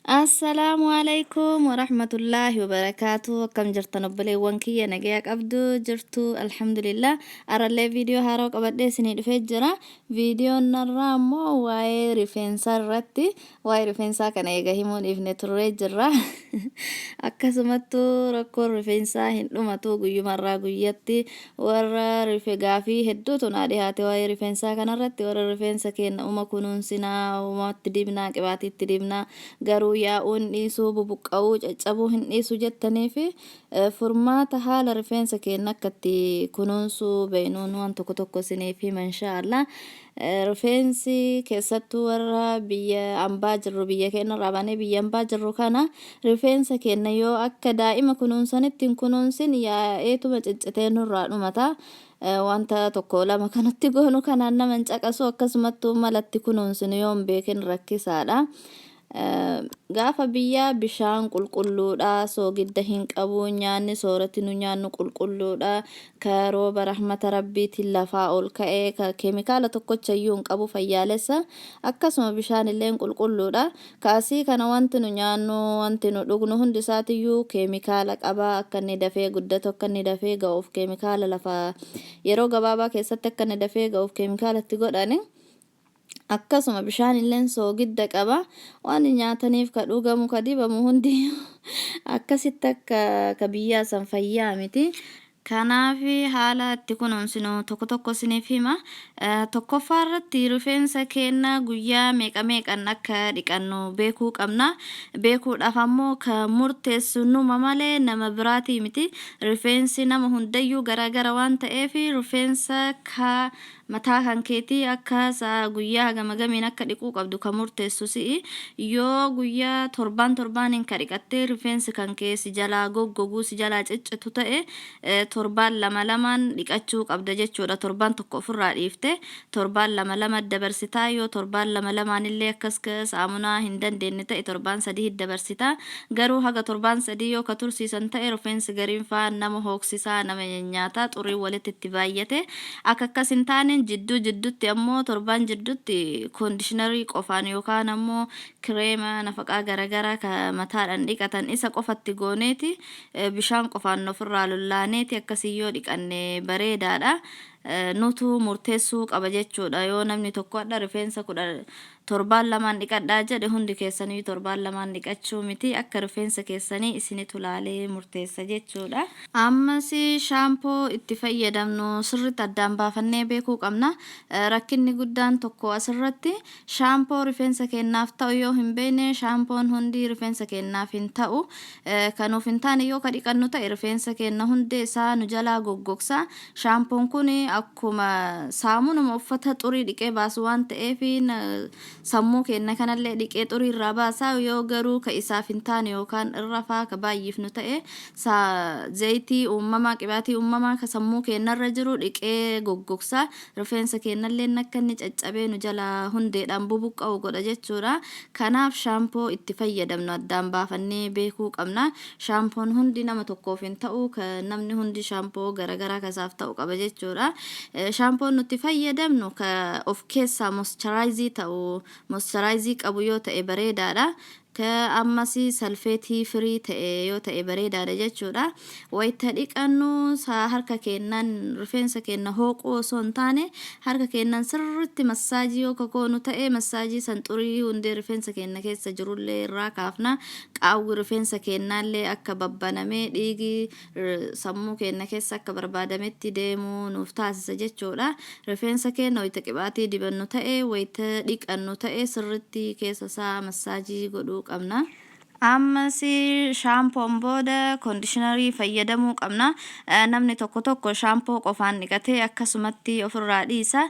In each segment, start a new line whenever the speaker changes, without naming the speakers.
Assalamualaikum warahmatullahi wabarakatuh. Akkam jirtan obboleewwan kiyya nagaya qabdu jirtu alhamdulillah. Arallee viidiyoo haaraa qabadhee isinii dhufee jira. Viidiyoon narraa immoo waa'ee rifeensaa irratti waa'ee rifeensaa kana eega himuun ifne turree jirra. Akkasumattuu rakkoon rifeensaa hin dhumatu guyyumarraa guyyatti warra gaafii hedduutu naa dhiyaate waa'ee rifeensaa kanarratti warra rifeensa keenya uma kunuunsinaa umatti dibnaa qibaatiitti dibnaa garuu yaa'uun dhiisuu bubuqqa'uu caccabuu hin dhiisu jettanii fi furmaata haala rifeensa keenya akkatti kunuunsuu beenuun waan tokko tokko isiniif hima inshaallah. Rifeensi keessattuu warra biyya ambaa jirru biyya keenya irraa baanee biyya ambaa jirru kana rifeensa keenya yoo akka daa'ima kunuunsanitti hin kunuunsin yaa'eetuma ciccitee nurraa dhumata. Wanta tokko lama kanatti goonu kanaan nama hin caqasu akkasumattuu malatti kunuunsinu yoo hin beekin rakkisaadha. Gaafa biyya bishaan qulqulluudha soogidda hin qabu nyaanni soorati nu nyaannu qulqulluudha ka rooba rahmata rabbiitiin lafaa ol ka'ee ka keemikaala tokkocha iyyuu hin qabu fayyaalessa akkasuma bishaan illee qulqulluudha kaasii kana wanti nu nyaannu wanti nu dhugnu hundi isaatiyyuu keemikaala qaba akka inni dafee guddatu akka inni dafee ga'uuf keemikaala lafa yeroo gabaabaa keessatti akka inni dafee ga'uuf keemikaalatti godhani. Akkasuma bishaan illeen soogidda qaba waan nyaataniif ka dhugamu ka dibamu hundi akkasitti akka biyyaa san fayyaa miti. Kanaaf haala itti kunuunsinu tokko tokko isiniif hima. Tokkoffaa irratti rifeensa keenya guyyaa meeqa meeqan akka dhiqannu beekuu qabna. Beekuudhaaf ammoo ka murteessu numa malee nama biraatii miti. Rifeensi nama hundayyuu garaagara waan ta'eef rifeensa ka mataa kan keetii akka guyyaa gamiin akka dhiquu qabdu ka murteessu si'i. Yoo guyyaa torbaan ka dhiqattee rifeensi kan kee si jalaa goggoguu si jalaa ciccitu ta'e torbaan lamaan dhiqachuu qabda jechuudha. Torbaan tokko ofirraa dhiifte torbaan lama dabarsitaa yoo torbaan lamaan illee akkas saamunaa hin dandeenye ta'e torbaan 3 dabarsitaa. Garuu haga torbaan 3 yoo ka tursiisan ta'e rifeensi gariin faan nama hooksisaa nama nyaataa xurii walitti itti baay'ate akka akkas hin taane jidduutti ammoo torbaan jidduutti koondishinarii qofaan yookaan ammoo kireema nafaqaa garaagaraa ka mataadhaan dhiqatan isa qofatti gooneeti bishaan qofaan ofirraa lollaaneeti akkasii yoo dhiqanne bareedaadha. Nutu murteessuu qaba jechuudha yoo namni tokko adda rifeensa torbaan lamaan dhiqadhaa jedhe hundi keessanii torbaan lamaan dhiqachuu miti akka rifeensa keessanii isinitu laalee murteessa jechuudha. Ammas shaampoo itti fayyadamnu sirriitti addaan baafannee beekuu qabna. Rakkinni guddaan tokko asirratti shaampoo rifeensa keenyaaf ta'u yoo hin beekne shaampoon hundi rifeensa keenyaaf hin ta'u. Kanuuf hin taane yoo ka dhiqannu ta'e rifeensa keenya hundi isaa nu jalaa goggogsa. Shaampoon kun akkuma saamunuma uffata xurii dhiqee baasu waan ta'eef sammuu keenya kanallee dhiqee xurii irraa baasaa yoo garuu ka isaaf hin taane yookaan irra faa ka baay'ifnu ta'e zayitii uumamaa qibaatii uumamaa ka sammuu keenyarra jiru dhiqee goggogsa rifeensa keenyallee akka inni caccabee nu jalaa hundeedhaan bubuqqa'u godha jechuudha. Kanaaf shaampoo itti fayyadamnu addaan baafannee beekuu qabna. Shaampoon hundi nama tokkoof hin ta'u ka namni hundi shaampoo garaagaraa kasaaf ta'u qaba jechuudha. Shaampoon nuti fayyadamnu ka of keessaa moisturaayizii ta'u moisturaayizii qabu yoo ta'e bareedaadha. Ka ammasi salfeetii firii ta'e yoo ta'e bareedaadha jechuudha. Wayita dhiqannu harka keenyan rifeensa keenya hooquu osoo hin taane harka keenyan sirriitti massaajii yoo kakoonu ta'e massaajii san xurii hundee rifeensa keenya keessa jirullee irraa kaafna. Qaawwi rifeensa keenyallee akka babbanamee dhiigi sammuu keenya keessa akka barbaadametti deemuu nuuf taasisa jechuudha. Rifeensa keenya wayita qibaatii dibannu ta'e wayita dhiqannu ta'e sirriitti keessa isaa massaajii godhuu qabna. Ammas shaampoon booda koondishinarii fayyadamuu qabna. Namni tokko shaampoo qofaan dhiqatee akkasumatti ofirraa dhiisa.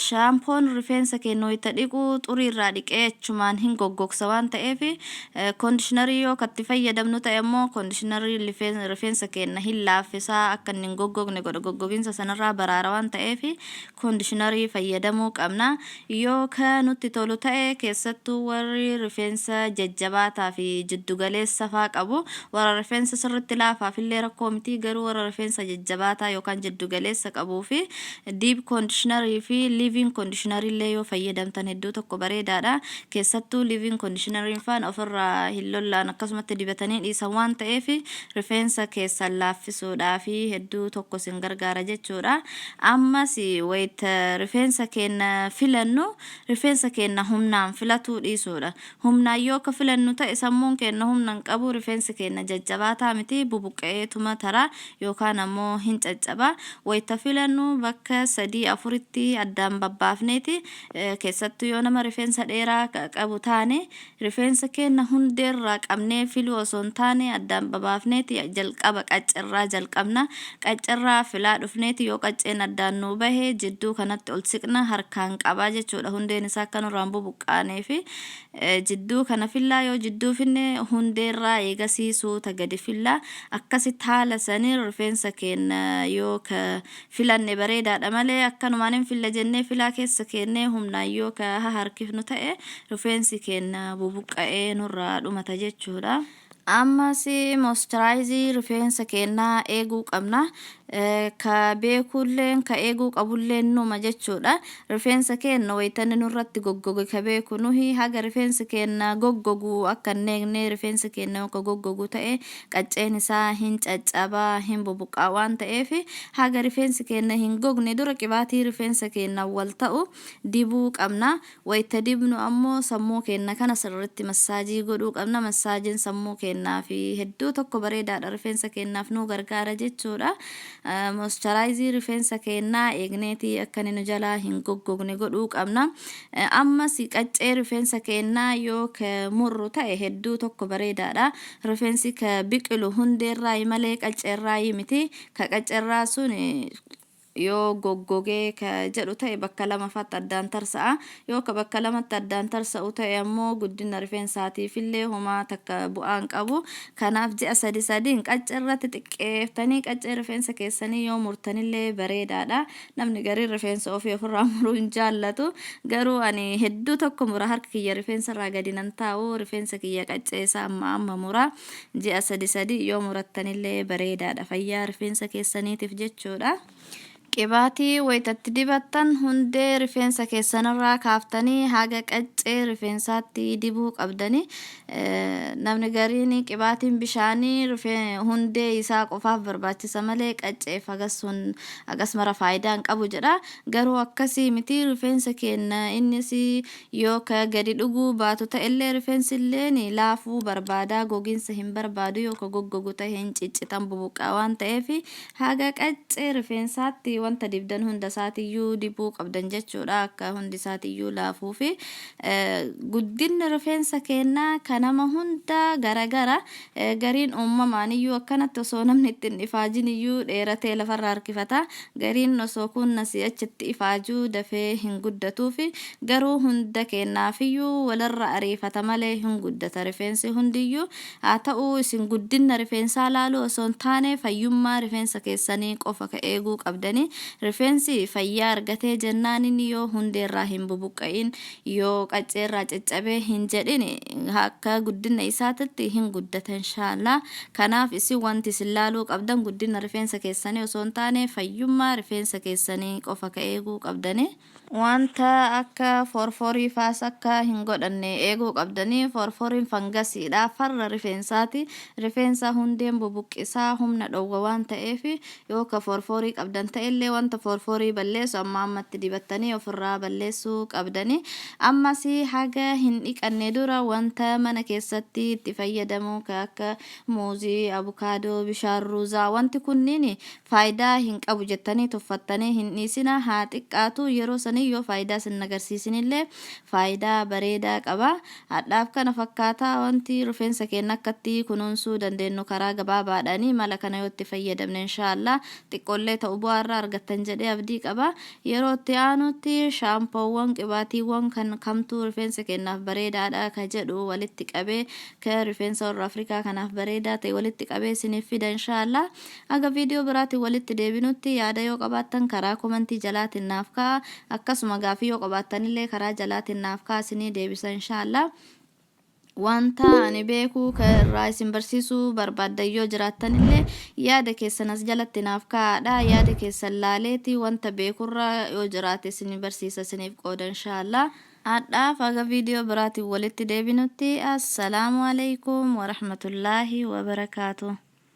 Shaampoon rifeensa keenya wayita dhiqu xurii irraa dhiqee achumaan hin goggogsa waan ta'eef koondishinarii yoo katti fayyadamnu ta'e immoo koondishinarii rifeensa keenya hin laaffisaa akka inni hin goggogne godha goggoginsa sanarraa baraara waan ta'eef koondishinarii fayyadamuu qabna. Yoo ka nutti tolu ta'e keessattuu warri rifeensa jajjabaataa fi jiddu galeessa faa qabu. Warra rifeensa sirriitti laafaaf illee rakkoo miti, garuu warra rifeensa jajjabaataa yookaan jiddu galeessa qabuu fi deep conditioner fi living conditioner illee yoo fayyadamtan hedduu tokko bareedaadha. Keessattuu living conditioner faan ofirraa hin lollaan akkasumatti dibatanii dhiisan waan ta'eef rifeensa keessan laaffisuudhaa fi hedduu tokko sin gargaara jechuudha. Ammas wayita rifeensa keenya filannu rifeensa keenya humnaan filatuu dhiisuudha. Humnaan yoo ka filannu ta'e sammuun keenya humnaan qabu rifeensi keenya jajjabaataa miti, bubuqqa'eetuma taraa yookaan ammoo hin caccaba. Wayita filannu bakka 3-4tti addaan babbaafneeti. Keessattuu yoo nama rifeensa dheeraa qabu taane rifeensa keenya hundeerraa qabnee filuu osoo hin taane addaan babbaafneeti jalqaba qaccerraa jalqabna. Qaccerraa filaa dhufneeti yoo qacceen addaan nuu bahee jidduu kanatti ol siqna harkaan qabaa jechuudha. Hundeen isaa akka nurraan bubuqqaanee fi jidduu kana fillaa yoo jidduu finne hundeerraa eegasii suuta gadi fillaa. Akkasitti haala sanii rifeensa keenya yoo ka filanne bareedaadha malee akkanumaan hin filla jennee filaa keessa keennee humnaan yoo ka harkifnu ta'e rifeensi keenya bubuqqa'ee nurraa dhumata jechuudha. Ammas moisturize rifeensa keenya eeguu qabna. Ka beekulleen ka eeguu qabulleen numa jechuudha. Rifeensa keenya wayitanii nurratti goggoge ka beeku nuhi haga rifeensa keenya goggogu akka hin eegne rifeensa keenya yoo ka goggogu ta'e qacceen isaa hin caccabaa hin bubuqqaa waan ta'eef haga rifeensi keenya hin gogne dura qibaatii rifeensa keenya wal ta'u dibuu qabna. Wayita dibnu ammoo sammuu keenya kana sirriitti massaajii godhuu qabna. Massaajiin sammuu keenyaa fi hedduu tokko bareedaadha, rifeensa keenyaaf nu gargaara jechuudha. Moisturize rifeensa keenyaa eegneeti akka inni nu jalaa hin goggogne godhuu qabna. Ammas qaccee rifeensa keenyaa yoo ka murru ta'e hedduu tokko bareedaadha. Rifeensi ka biqilu hundeerraa malee qacceerraa miti. Ka qacceerraa sun yoo goggogee ka jedhu ta'e bakka lamaffatti addaan tarsa'a. Yoo ka bakka lamatti addaan tarsa'u ta'e ammoo guddina rifeensaatiif illee homaa takka bu'aan qabu. Kanaaf ji'a 3 qacceerratti xiqqeeftanii qaccee rifeensa keessanii yoo murtanillee bareedaadha. Namni garii rifeensa ofirraa muruu hin jaallatu, garuu ani hedduu tokko mura harka kiyya rifeensarraa gadi nan taa'u rifeensa kiyya qaccee isaa amma mura. Ji'a 3 yoo murattanillee bareedaadha fayyaa rifeensa keessaniitiif jechuudha. Qibaatii wayitatti dibattan hundee rifeensa keessanirraa kaaftanii haga qaccee rifeensaatti dibuu qabdani. Namni gariin qibaatiin bishaanii hundee isaa qofaaf barbaachisa malee qacceef agas mara faayidaa hin qabu jedha. Garuu akkasii miti, rifeensa keenya innis yoo ka gadi dhuguu baatu ta'ellee rifeensi illee laafuu barbaada, gogiinsa hin barbaadu. Yoo ka goggogu ta'e hin ciccitan bubuqqaa waan ta'eef haga qaccee rifeensaatti wanta dibdan hunda isaatiyyuu dibuu qabdan jechuudha. Akka hundi isaatiyyuu laafuu fi guddinni rifeensa keenyaa kanama hunda garagara. Gariin uumamaaniyyuu akkanatti osoo namni ittiin ifaajiniyyuu dheeratee lafarraa harkifata. Gariin osoo kunna si'achitti ifaajuu dafee hin guddatuu fi garuu hunda keenyaafiyyuu walirra ariifata malee hin guddata rifeensi hundiyyuu. Haa ta'u isin guddina rifeensaa laaluu osoo hin taane fayyummaa rifeensa keessanii qofa ka eeguu qabdani. Rifeensi fayyaa argatee jennaan inni yoo hundeerraa hin bubuqqa'in yoo qacceerraa caccabee hin jedhin akka guddina isaatitti hin guddata inshaallah. Kanaaf isin wanti isin laaluu qabdan guddina rifeensa keessanii osoo hin taane fayyummaa rifeensa keessanii qofa ka eeguu qabdani. Wanta akka forforii faas akka hin godhanne eeguu qabdanii. Forforiin fangasiidha, farra rifeensaati. Rifeensa hundeen bubuqqisaa humna dhowwa waan ta'eef yoo ka forforii qabdan ta'ellee wanta forforii balleessu ammatti dibattanii ofirraa balleessuu qabdanii. Ammas haga hin dhiqanne dura wanta mana keessatti itti fayyadamu ka akka muuzii, abukaadoo, bishaan ruuzaa wanti kunniin faayidaa hin qabu jettanii tuffattanii hin dhiisina. Haa xiqqaatu yeroo sanii yoo faayidaa sin agarsiisinillee faayidaa bareedaa qaba. Hadhaaf kana fakkaataa wanti rifeensa keenya akkatti kunuunsuu dandeenyu karaa gabaabaadhaanii mala kana yoo itti fayyadamne inshaallah xiqqoollee ta'u bu'aarraa argattan jedhee abdii qaba. Yeroo itti aanutti shaampoowwan qibaatiiwwan kan kamtuu rifeensa keenyaaf bareedaadha ka jedhu walitti qabee ka rifeensa warra Afrikaa kanaaf bareedaa ta'e walitti qabee isiniif fida inshaallah. Aga viidiyoo biraatiin walitti deebinutti yaada yoo qabaattan karaa komentii jalaatiin naaf ka'a. Akkasuma gaafii yoo qabaattanillee karaa jalaatiin naaf ka'a isinii deebisa inshaallah. wanta ani beeku karraa isin barsiisuu barbaaddan yoo jiraattan illee yaada keessan as jalatti naaf kaa'adha. Yaada keessan laaleeti wanta beekurraa yoo jiraate isin barsiisa isiniif qooda inshaallah. Adhaaf aga viidiyoo biraatiin walitti deebinutti assalaamu alaykum wa rahmatullaahi wa barakaatuh.